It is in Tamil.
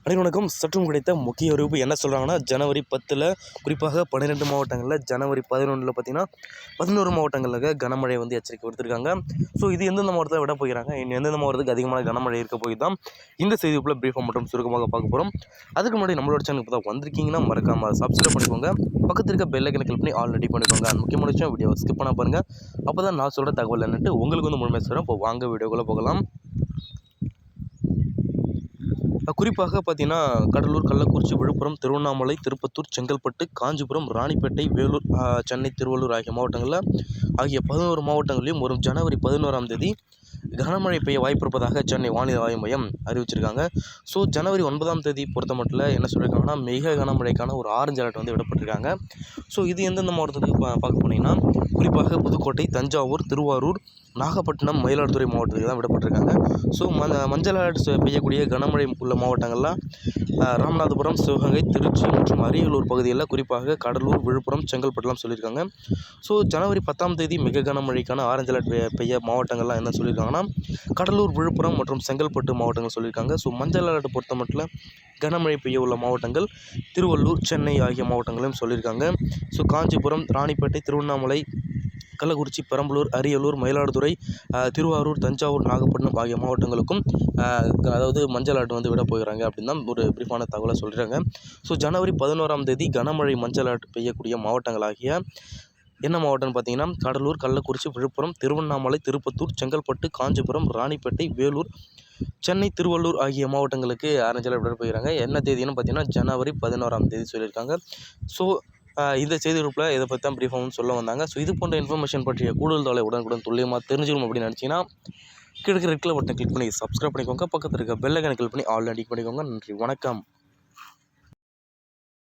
அனைவருக்கும் சற்றும் கிடைத்த முக்கிய அறிவிப்பு என்ன சொல்கிறாங்கன்னா, ஜனவரி 10 குறிப்பாக 12 மாவட்டங்களில், ஜனவரி 11 பார்த்தீங்கன்னா 11 மாவட்டங்களில் கனமழை எச்சரிக்கை கொடுத்துருக்காங்க. ஸோ இது எந்தெந்த மாவட்டத்தில் விட போகிறாங்க, இன்னும் எந்தெந்த மாவட்டத்துக்கு அதிகமான கனமழை இருக்க போய் தான் இந்த செய்திக்குள்ளே பிரீஃபாக மற்றும் சுருக்கமாக பார்க்க போகிறோம். அதுக்கு முன்னாடி நம்மளோட சேனல் இப்போ தான் வந்திருக்கீங்கன்னா மறக்காமல் சப்ஸ்கிரைப் பண்ணிக்கோங்க. பக்கத்தில் இருக்க பெல் ஐக்கனை கிளிக் பண்ணி ஆல் ரெடி பண்ணிக்கோங்க. முக்கியமான விஷயம் வீடியோ ஸ்கிப் பண்ண பாருங்கள். அப்போ தான் நான் சொல்கிற தகவல் என்னட்டு உங்களுக்கு முழுமையாக சொல்கிறேன். இப்போ வாங்க வீடியோக்குள்ளே போகலாம். குறிப்பாக பார்த்தீங்கன்னா, கடலூர், கள்ளக்குறிச்சி, விழுப்புரம், திருவண்ணாமலை, திருப்பத்தூர், செங்கல்பட்டு, காஞ்சிபுரம், ராணிப்பேட்டை, வேலூர், சென்னை, திருவள்ளூர் ஆகிய 11 மாவட்டங்களிலும் வரும் ஜனவரி 11ஆம் தேதி கனமழை பெய்ய வாய்ப்பு இருப்பதாக சென்னை வானிலை ஆய்வு மையம் அறிவிச்சிருக்காங்க. ஸோ ஜனவரி 9ஆம் தேதி பொறுத்த மட்டும் என்ன சொல்லியிருக்காங்கன்னா, மிக கனமழைக்கான ஒரு ஆரஞ்சு அலர்ட் விடப்பட்டிருக்காங்க. ஸோ இது எந்தெந்த மாவட்டத்துக்கு பார்க்க போனீங்கன்னா, குறிப்பாக புதுக்கோட்டை, தஞ்சாவூர், திருவாரூர், நாகப்பட்டினம், மயிலாடுதுறை மாவட்டத்துக்கு தான் விடப்பட்டிருக்காங்க. ஸோ மஞ்சள் அலர்ட் பெய்யக்கூடிய கனமழை உள்ள மாவட்டங்கள்லாம் ராமநாதபுரம், சிவகங்கை, திருச்சி மற்றும் அரியலூர் பகுதிகளில், குறிப்பாக கடலூர், விழுப்புரம், செங்கல்பட்டுலாம் சொல்லியிருக்காங்க. ஸோ ஜனவரி 10ஆம் தேதி மிக கனமழைக்கான ஆரஞ்சு அலர்ட் பெய்ய மாவட்டங்கள்லாம் என்ன சொல்லியிருக்காங்கன்னா, கடலூர், விழுப்புரம் மற்றும் செங்கல்பட்டு மாவட்டங்கள் சொல்லியிருக்காங்க. ஸோ மஞ்சள் அலர்ட் பொறுத்த மட்டும் கனமழை பெய்ய உள்ள மாவட்டங்கள் திருவள்ளூர், சென்னை ஆகிய மாவட்டங்களையும் சொல்லியிருக்காங்க. ஸோ காஞ்சிபுரம், ராணிப்பேட்டை, திருவண்ணாமலை, கள்ளக்குறிச்சி, பெரம்பலூர், அரியலூர், மயிலாடுதுறை, திருவாரூர், தஞ்சாவூர், நாகப்பட்டினம் ஆகிய மாவட்டங்களுக்கும் அதாவது மஞ்சள் அலர்ட் விட போகிறாங்க அப்படின்னு தான் ஒரு பிரீஃபான தகவலை சொல்கிறாங்க. ஸோ ஜனவரி 11ஆம் தேதி கனமழை மஞ்சள் அலர்ட் பெய்யக்கூடிய மாவட்டங்களாகிய என்ன மாவட்டம்னு பார்த்தீங்கன்னா, கடலூர், கள்ளக்குறிச்சி, விழுப்புரம், திருவண்ணாமலை, திருப்பத்தூர், செங்கல்பட்டு, காஞ்சிபுரம், ராணிப்பேட்டை, வேலூர், சென்னை, திருவள்ளூர் ஆகிய மாவட்டங்களுக்கு ஆரஞ்சு அலர்ட் விட போகிறாங்க. என்ன தேதின்னு பார்த்தீங்கன்னா, ஜனவரி 11ஆம் தேதி சொல்லியிருக்காங்க. ஸோ இந்த செய்தி குரூப்பில் இதை பற்றி தான் பிரீஃபாகவும் சொல்ல வந்தாங்க. ஸோ இது போன்ற இன்ஃபர்மேஷன் பற்றிய கூடுதல் தகவலை உடனுக்குடன் துல்லியமாக தெரிஞ்சுக்கணும் அப்படின்னு நினச்சிங்கன்னா, கீழே ரெட் கலர் பட்டனை கிளிக் பண்ணி சப்ஸ்கிரைப் பண்ணிக்கோங்க. பக்கத்தில் இருக்க பெல் ஐக்கனை கிளிக் பண்ணி ஆல் ரெடி பண்ணிக்கோங்க. நன்றி, வணக்கம்.